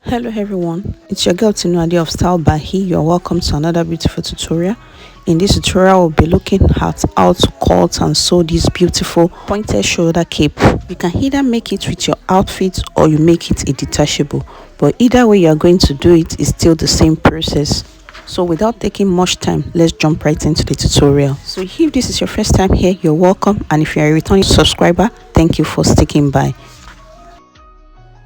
Hello everyone, it's your girl Tinuade of Style by He. You're welcome to another beautiful tutorial. In this tutorial, we'll be looking at how to cut and sew this beautiful pointed shoulder cape. You can either make it with your outfit or you make it a detachable, but either way you're going to do it is still the same process. So without taking much time, let's jump right into the tutorial. So if this is your first time here, you're welcome, and if you're a returning subscriber, thank you for sticking by.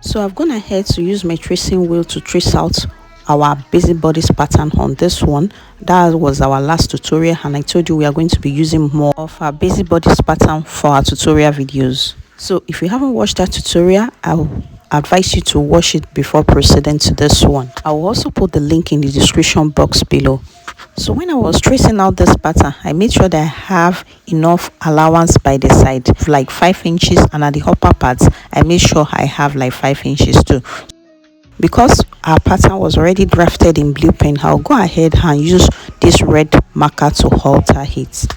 So I've gone ahead to use my tracing wheel to trace out our basic bodice pattern on this one. That was our last tutorial, and I told you we are going to be using more of our basic bodice pattern for our tutorial videos. So if you haven't watched that tutorial, I'll advise you to watch it before proceeding to this one. I will also put the link in the description box below. So when I was tracing out this pattern, I made sure that I have enough allowance by the side, like 5 inches, and at the upper parts I made sure I have like 5 inches too. Because our pattern was already drafted in blue pen, I'll go ahead and use this red marker to alter it.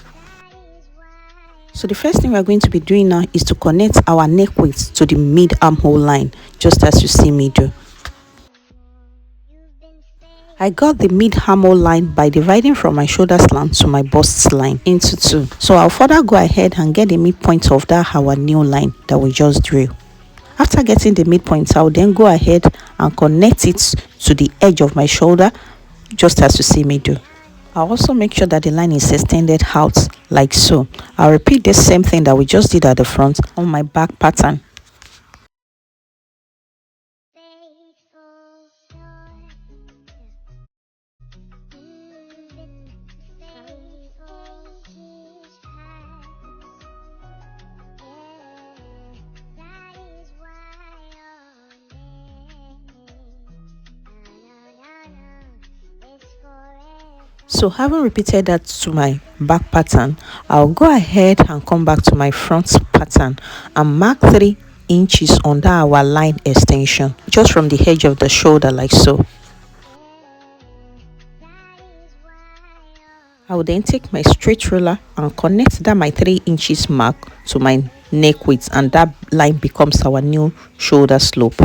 So the first thing we're going to be doing now is to connect our neck width to the mid armhole line, just as you see me do. I got the mid armhole line by dividing from my shoulder slant to my bust line into 2. So I'll further go ahead and get the midpoint of that our new line that we just drew. After getting the midpoint, I'll then go ahead and connect it to the edge of my shoulder, just as you see me do. I'll also make sure that the line is extended out like so. I'll repeat the same thing that we just did at the front on my back pattern. So having repeated that to my back pattern, I'll go ahead and come back to my front pattern and mark 3 inches under our line extension, just from the edge of the shoulder like so. I will then take my straight ruler and connect that my 3 inches mark to my neck width, and that line becomes our new shoulder slope.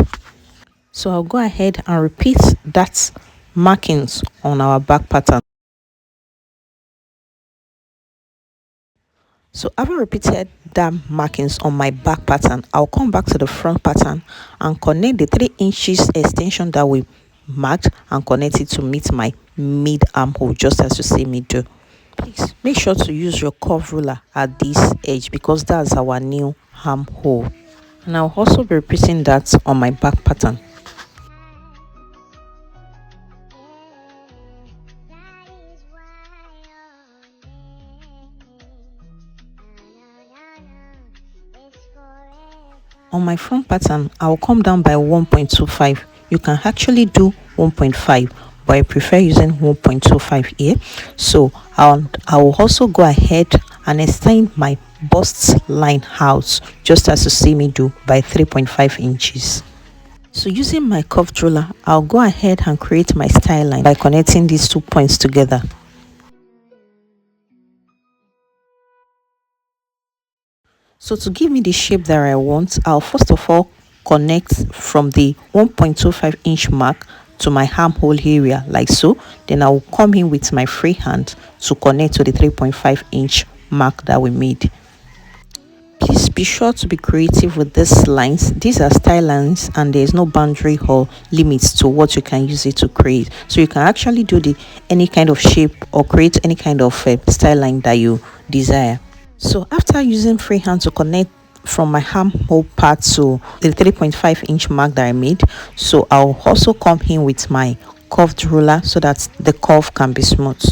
So I'll go ahead and repeat that markings on our back pattern. So having repeated that markings on my back pattern, I'll come back to the front pattern and connect the 3 inches extension that we marked and connect it to meet my mid armhole, just as you see me do. Please make sure to use your curve ruler at this edge because that's our new armhole. And I'll also be repeating that on my back pattern. On my front pattern, I'll come down by 1.25. You can actually do 1.5, but I prefer using 1.25 here. So I will also go ahead and extend my bust line out, just as you see me do, by 3.5 inches. So using my curved ruler, I'll go ahead and create my style line by connecting these 2 points together. So to give me the shape that I want, I'll first of all connect from the 1.25 inch mark to my armhole area like so. Then I will come in with my free hand to connect to the 3.5 inch mark that we made. Please be sure to be creative with these lines. These are style lines and there is no boundary or limits to what you can use it to create. So you can actually do any kind of shape or create any kind of style line that you desire. So after using free hand to connect from my armhole part to the 3.5 inch mark that I made, so I'll also come in with my curved ruler so that the curve can be smooth.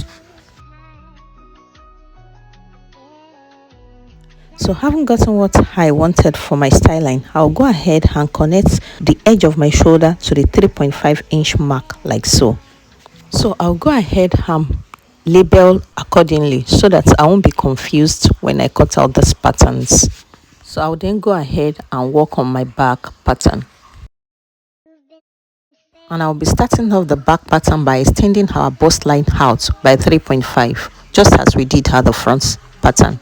So having gotten what I wanted for my style line, I'll go ahead and connect the edge of my shoulder to the 3.5 inch mark like so. So I'll go ahead and label accordingly so that I won't be confused when I cut out these patterns. So I'll then go ahead and work on my back pattern. And I'll be starting off the back pattern by extending our bust line out by 3.5, just as we did at the front pattern.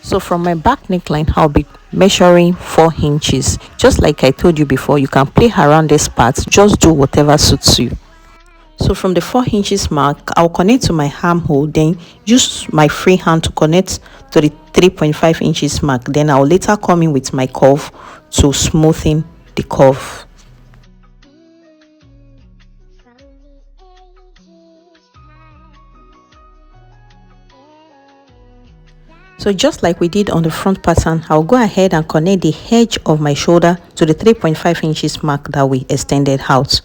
So from my back neckline, I'll be measuring 4 inches. Just like I told you before, you can play around this part, just do whatever suits you. So from the 4 inches mark, I'll connect to my armhole, then use my free hand to connect to the 3.5 inches mark. Then I'll later come in with my curve to smoothen the curve. So just like we did on the front pattern, I'll go ahead and connect the edge of my shoulder to the 3.5 inches mark that we extended out.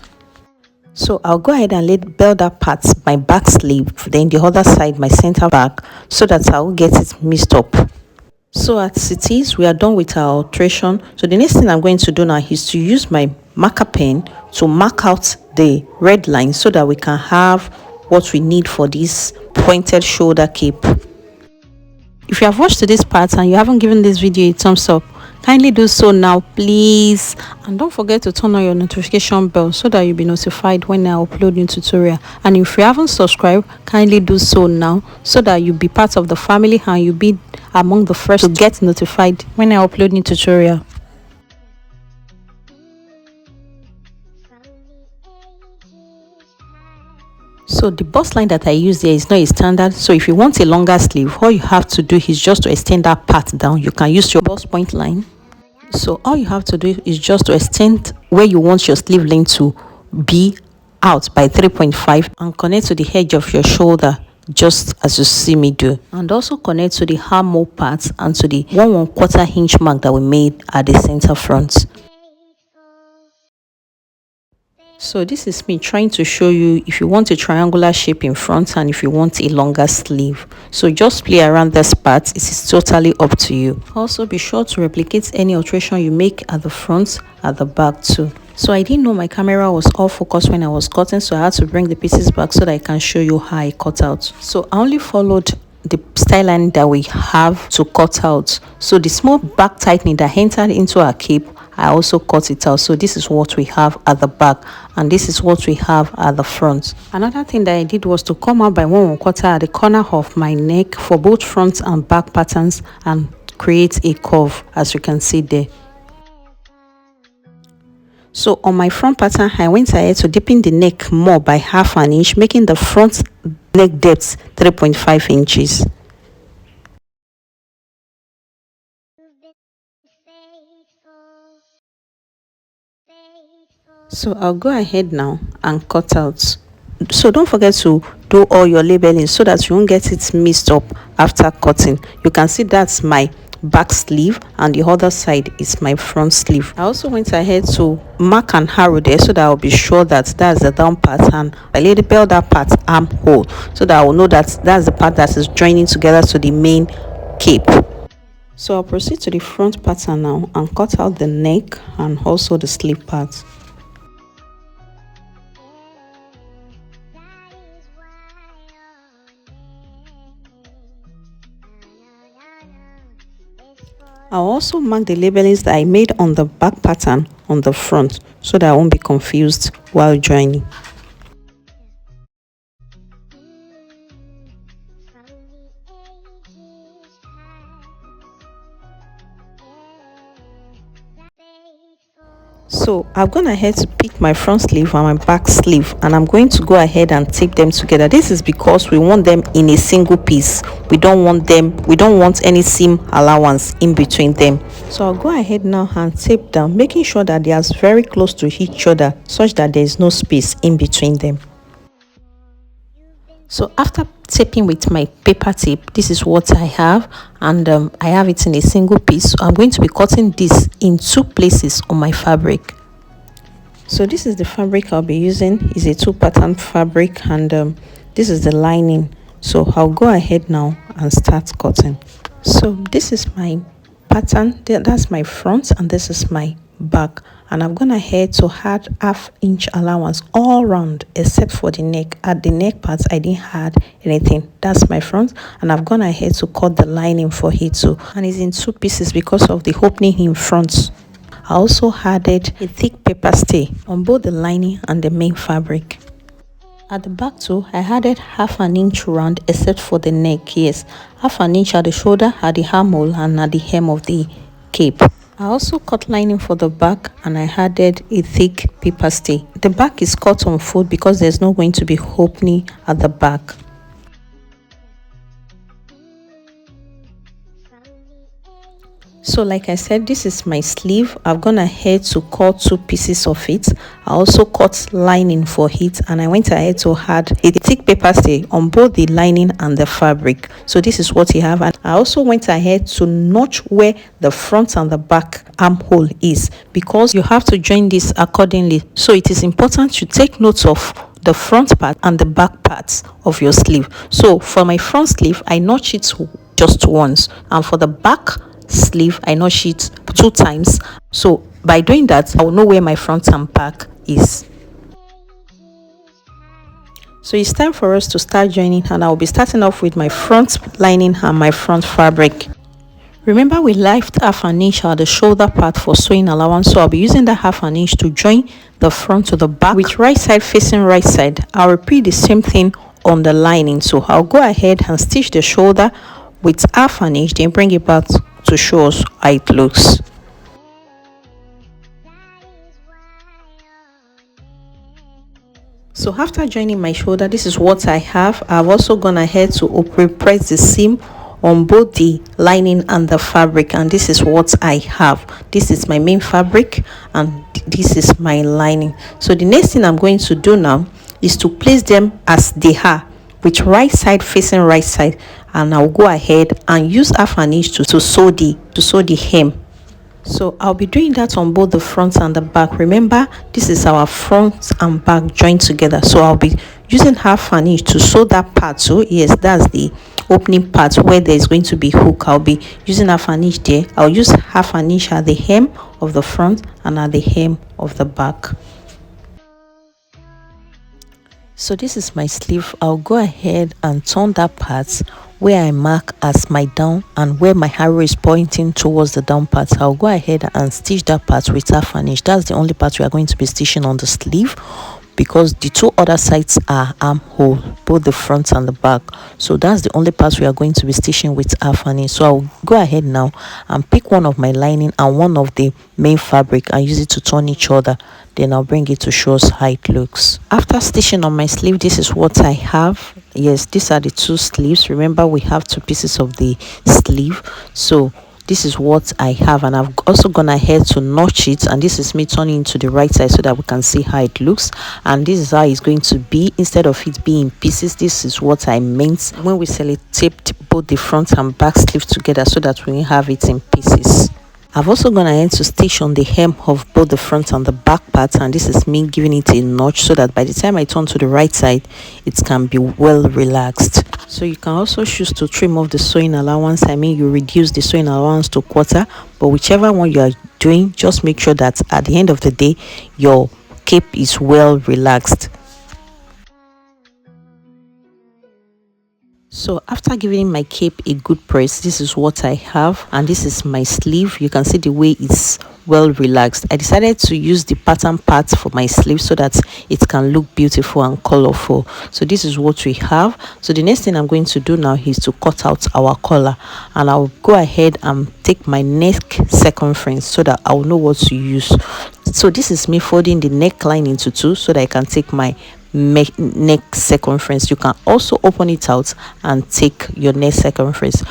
So I'll go ahead and label that part my back sleeve, then the other side my center back, so that I'll get it mixed up. So as it is, we are done with our alteration. So the next thing I'm going to do now is to use my marker pen to mark out the red line so that we can have what we need for this pointed shoulder cape. If you have watched to this part and you haven't given this video a thumbs up, kindly do so now, please. And don't forget to turn on your notification bell so that you'll be notified when I upload new tutorial. And if you haven't subscribed, kindly do so now so that you'll be part of the family and you'll be among the first to get notified when I upload new tutorial. So the bust line that I use here is not a standard, so if you want a longer sleeve, all you have to do is just to extend that part down. You can use your bust point line. So all you have to do is just to extend where you want your sleeve length to be out by 3.5 and connect to the edge of your shoulder just as you see me do, and also connect to the armhole part and to the 1/4 inch mark that we made at the center front. So this is me trying to show you if you want a triangular shape in front and if you want a longer sleeve. So just play around this part, it is totally up to you. Also be sure to replicate any alteration you make at the front, at the back too. So I didn't know my camera was all focused when I was cutting, so I had to bring the pieces back so that I can show you how I cut out. So I only followed the style line that we have to cut out. So the small back tightening that entered into our cape, I also cut it out. So this is what we have at the back and this is what we have at the front. Another thing that I did was to come out by 1/4 at the corner of my neck for both front and back patterns and create a curve, as you can see there. So on my front pattern, I went ahead to deepen the neck more by 1/2 inch, making the front neck depth 3.5 inches. So I'll go ahead now and cut out. So don't forget to do all your labeling so that you won't get it mixed up after cutting. You can see that's my back sleeve and the other side is my front sleeve. I also went ahead to mark an arrow there so that I'll be sure that that's the down part, and I label that part armhole so that I will know that that's the part that is joining together to the main cape. So I'll proceed to the front pattern now and cut out the neck and also the sleeve part. I'll also mark the labelings that I made on the back pattern on the front so that I won't be confused while joining. So I've gone ahead to pick my front sleeve and my back sleeve, and I'm going to go ahead and tape them together. This is because we want them in a single piece. We don't want any seam allowance in between them. So I'll go ahead now and tape them, making sure that they are very close to each other such that there is no space in between them. So after taping with my paper tape, this is what I have, and I have it in a single piece. So I'm going to be cutting this in 2 places on my fabric. So this is the fabric I'll be using. It's a 2-pattern fabric, and this is the lining. So I'll go ahead now and start cutting. So this is my pattern, that's my front, and this is my back, and I've gone ahead to add 1/2 inch allowance all round except for the neck. At the neck part I didn't add anything. That's my front, and I've gone ahead to cut the lining for it too, and it's in 2 pieces because of the opening in front. I also added a thick paper stay on both the lining and the main fabric. At the back too, I added half an inch round except for the neck. Yes, half an inch at the shoulder, at the armhole, and at the hem of the cape. I also cut lining for the back and I added a thick paper stay. The back is cut on fold because there's not going to be opening at the back. So like I said, this is my sleeve. I've gone ahead to cut 2 pieces of it. I also cut lining for it and I went ahead to add a thick paper stay on both the lining and the fabric. So this is what you have. And I also went ahead to notch where the front and the back armhole is, because you have to join this accordingly. So it is important to take note of the front part and the back parts of your sleeve. So for my front sleeve, I notch it just once, and for the back sleeve I notch it 2 times. So by doing that, I will know where my front and back is. So it's time for us to start joining, and I'll be starting off with my front lining and my front fabric. Remember, we left half an inch at the shoulder part for sewing allowance, so I'll be using that half an inch to join the front to the back with right side facing right side. I'll repeat the same thing on the lining. So I'll go ahead and stitch the shoulder with half an inch, then bring it back to show us how it looks. So after joining my shoulder, this is what I have. I've also gone ahead to press the seam on both the lining and the fabric, and this is what I have. This is my main fabric and this is my lining. So the next thing I'm going to do now is to place them as they are, with right side facing right side, and I'll go ahead and use half an inch to sew the hem. So I'll be doing that on both the front and the back. Remember, this is our front and back joined together, so I'll be using half an inch to sew that part. So yes, that's the opening part where there is going to be hook. I'll be using half an inch there. I'll use half an inch at the hem of the front and at the hem of the back. So this is my sleeve. I'll go ahead and turn that part where I mark as my down, and where my arrow is pointing towards the down part, I'll go ahead and stitch that part with half an inch. That's the only part we are going to be stitching on the sleeve, because the 2 other sides are armhole, both the front and the back. So that's the only part we are going to be stitching with half an inch. So I'll go ahead now and pick one of my lining and one of the main fabric and use it to turn each other. Then I'll bring it to show us how it looks. After stitching on my sleeve, this is what I have. Yes, these are the 2 sleeves. Remember, we have 2 pieces of the sleeve. So this is what I have, and I've also gone ahead to notch it, and this is me turning to the right side so that we can see how it looks. And this is how it's going to be. Instead of it being in pieces, this is what I meant when we sellotaped both the front and back sleeve together, so that we won't have it in pieces. I've also gone ahead to stitch on the hem of both the front and the back part, and this is me giving it a notch so that by the time I turn to the right side, it can be well relaxed. So you can also choose to trim off the sewing allowance. I mean, you reduce the sewing allowance to 1/4, but whichever one you are doing, just make sure that at the end of the day your cape is well relaxed. So after giving my cape a good press, this is what I have, and this is my sleeve. You can see the way it's well relaxed. I decided to use the pattern part for my sleeve so that it can look beautiful and colorful. So this is what we have. So the next thing I'm going to do now is to cut out our collar, and I'll go ahead and take my neck circumference so that I'll know what to use. So this is me folding the neckline into 2 so that I can take my neck circumference. You can also open it out and take your neck circumference,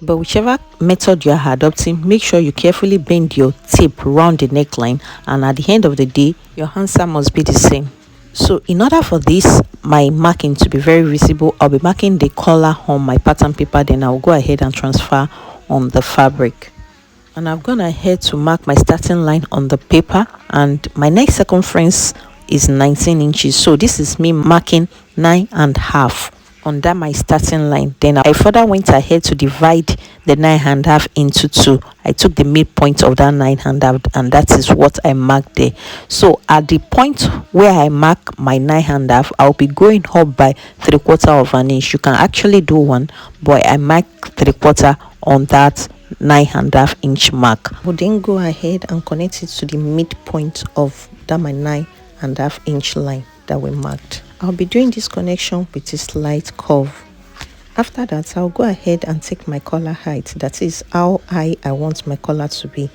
but whichever method you are adopting, make sure you carefully bend your tape around the neckline, and at the end of the day your answer must be the same. So in order for this my marking to be very visible, I'll be marking the collar on my pattern paper, then I'll go ahead and transfer on the fabric. And I've gone ahead to mark my starting line on the paper, and my neck circumference is 19 inches. So this is me marking 9.5 under my starting line. Then I further went ahead to divide the 9.5 into 2. I took the midpoint of that 9.5, and that is what I marked there. So at the point where I mark my 9.5, I'll be going up by 3/4 of an inch. You can actually do 1, but I mark 3/4 on that 9.5 inch mark. We'll then go ahead and connect it to the midpoint of that my 9.5 inch line that we marked. I'll be doing this connection with a slight curve. After that, I'll go ahead and take my collar height, that is how high I want my collar to be.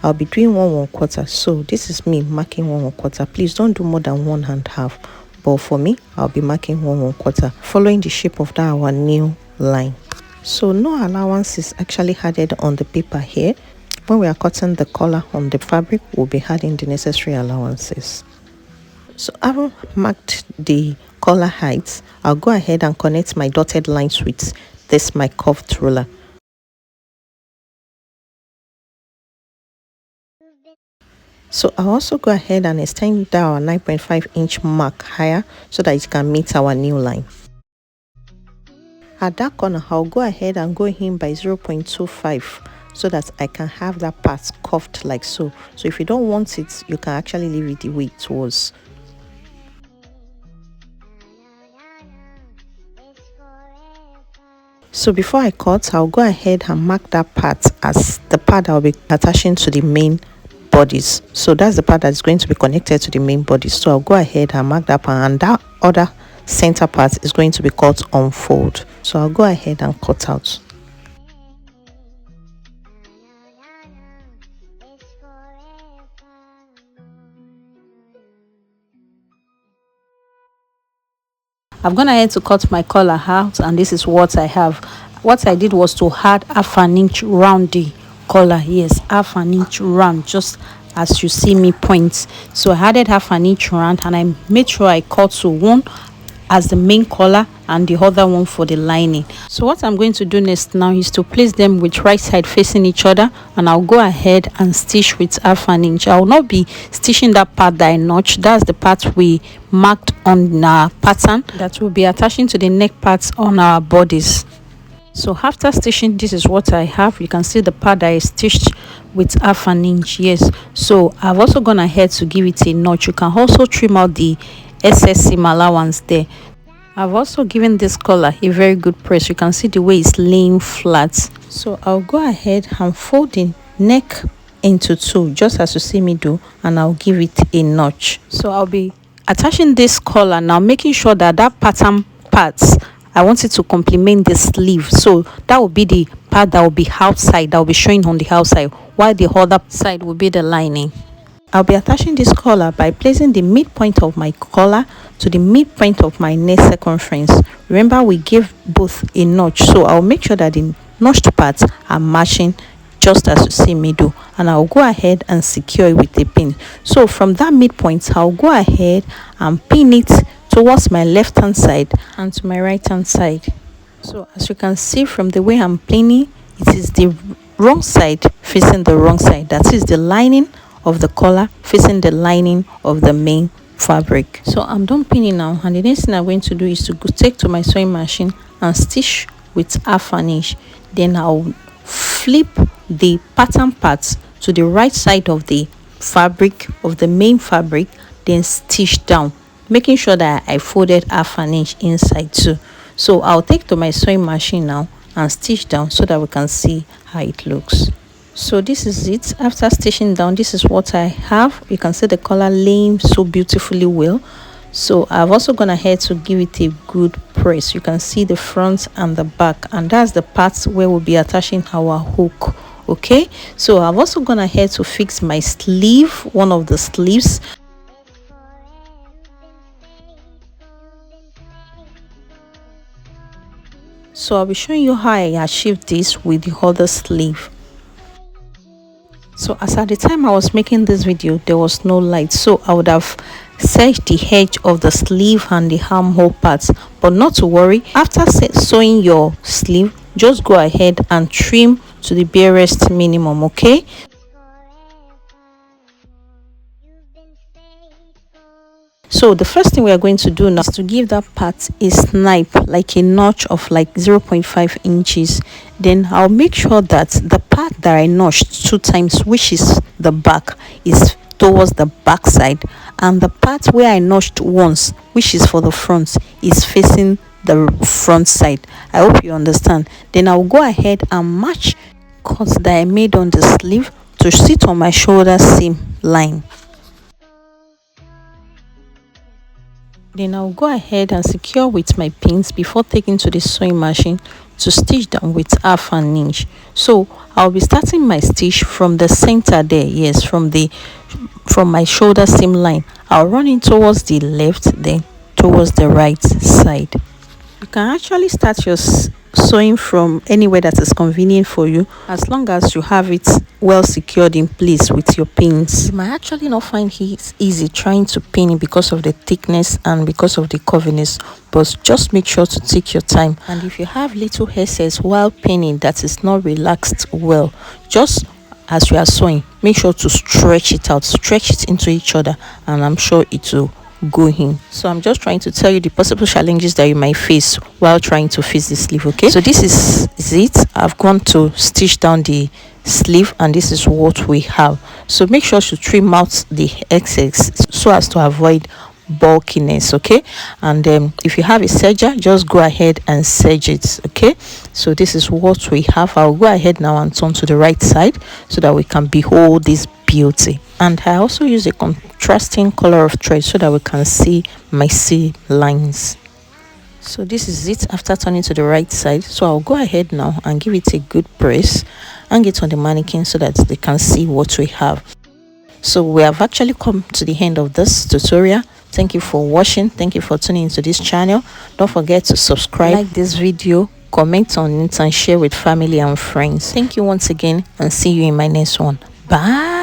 I'll be doing 1/4, so this is me marking 1/4. Please don't do more than 1.5, but for me, I'll be marking 1/4, following the shape of that our new line. So no allowance is actually added on the paper here. When we are cutting the collar on the fabric, we'll be adding the necessary allowances. So having marked the collar height, I'll go ahead and connect my dotted lines with this my curved ruler. So I'll also go ahead and extend our 9.5-inch mark higher so that it can meet our new line. At that corner, I'll go ahead and go in by 0.25 so that I can have that part curved like so. So if you don't want it, you can actually leave it the way it was. So before I cut, I'll go ahead and mark that part as the part that will be attaching to the main bodice. So that's the part that's going to be connected to the main bodice. So I'll go ahead and mark that part, and that other center part is going to be cut on fold. So I'll go ahead and cut out. I've gone ahead to cut my collar out, and this is what I have. What I did was to add 1/2 inch round the collar. Yes, 1/2 inch round, just as you see me point. So I added 1/2 inch round, and I made sure I cut to one as the main collar and the other one for the lining. So what I'm going to do next now is to place them with right side facing each other, and I'll go ahead and stitch with 1/2 inch. I will not be stitching that part that I notched. That's the part we marked on our pattern that will be attaching to the neck parts on our bodies. So after stitching, this is what I have. You can see the part that I stitched with 1/2 inch. Yes, so I've also gone ahead to give it a notch. You can also trim out the excess seam allowance there. I've also given this collar a very good press. You can see the way it's laying flat. So I'll go ahead and fold the neck into two, just as you see me do, and I'll give it a notch. So I'll be attaching this collar now, making sure that that pattern parts, I want it to complement the sleeve. So that will be the part that will be outside, that will be showing on the outside, while the other side will be the lining. I'll be attaching this collar by placing the midpoint of my collar to the midpoint of my neck circumference. Remember, we gave both a notch, so I'll make sure that the notched parts are matching, just as you see me do, and I'll go ahead and secure it with a pin. So from that midpoint, I'll go ahead and pin it towards my left hand side and to my right hand side. So as you can see from the way I'm pinning, it is the wrong side facing the wrong side. That is the lining of the collar facing the lining of the main fabric. So I'm done pinning now, and the next thing I'm going to do is to take to my sewing machine and stitch with 1/2 inch. Then I'll flip the pattern parts to the right side of the fabric, of the main fabric, then stitch down, making sure that I folded 1/2 inch inside too. So I'll take to my sewing machine now and stitch down so that we can see how it looks. So this is it. After stitching down, this is what I have. You can see the collar laying so beautifully well. So I've also gone ahead to give it a good press. You can see the front and the back, and that's the parts where we'll be attaching our hook. Okay, so I've also gone ahead to fix my sleeve, one of the sleeves. So I'll be showing you how I achieved this with the other sleeve. So as at the time I was making this video, there was no light, so I would have set the edge of the sleeve and the armhole parts, but not to worry. After sewing your sleeve, just go ahead and trim to the barest minimum. Okay, so the first thing we are going to do now is to give that part a snipe, like a notch of like 0.5 inches. Then I'll make sure that the part that I notched 2 times, which is the back, is towards the back side, and the part where I notched once, which is for the front, is facing the front side. I hope you understand. Then I'll go ahead and match cuts that I made on the sleeve to sit on my shoulder seam line. Then I'll go ahead and secure with my pins before taking to the sewing machine to stitch down with 1/2 inch. So I'll be starting my stitch from the center there, yes, from my shoulder seam line. I'll run in towards the left, then towards the right side. You can actually start your sewing from anywhere that is convenient for you, as long as you have it well secured in place with your pins. You might actually not find it easy trying to pin it because of the thickness and because of the curviness, but just make sure to take your time. And if you have little excess while pinning that is not relaxed well, just as you are sewing, make sure to stretch it out, stretch it into each other, and I'm sure it will go in. So I'm just trying to tell you the possible challenges that you might face while trying to fix the sleeve. Okay, so this is it. I've gone to stitch down the sleeve, and this is what we have. So make sure to trim out the excess so as to avoid bulkiness. Okay, and if you have a serger, just go ahead and serge it. Okay, so this is what we have. I'll go ahead now and turn to the right side so that we can behold this beauty. And I also use a contrasting color of thread so that we can see my seam lines. So this is it after turning to the right side. So I'll go ahead now and give it a good press, hang it on the mannequin so that they can see what we have. So we have actually come to the end of this tutorial. Thank you for watching. Thank you for tuning into this channel. Don't forget to subscribe, like this video, comment on it, and share with family and friends. Thank you once again, and see you in my next one. Bye.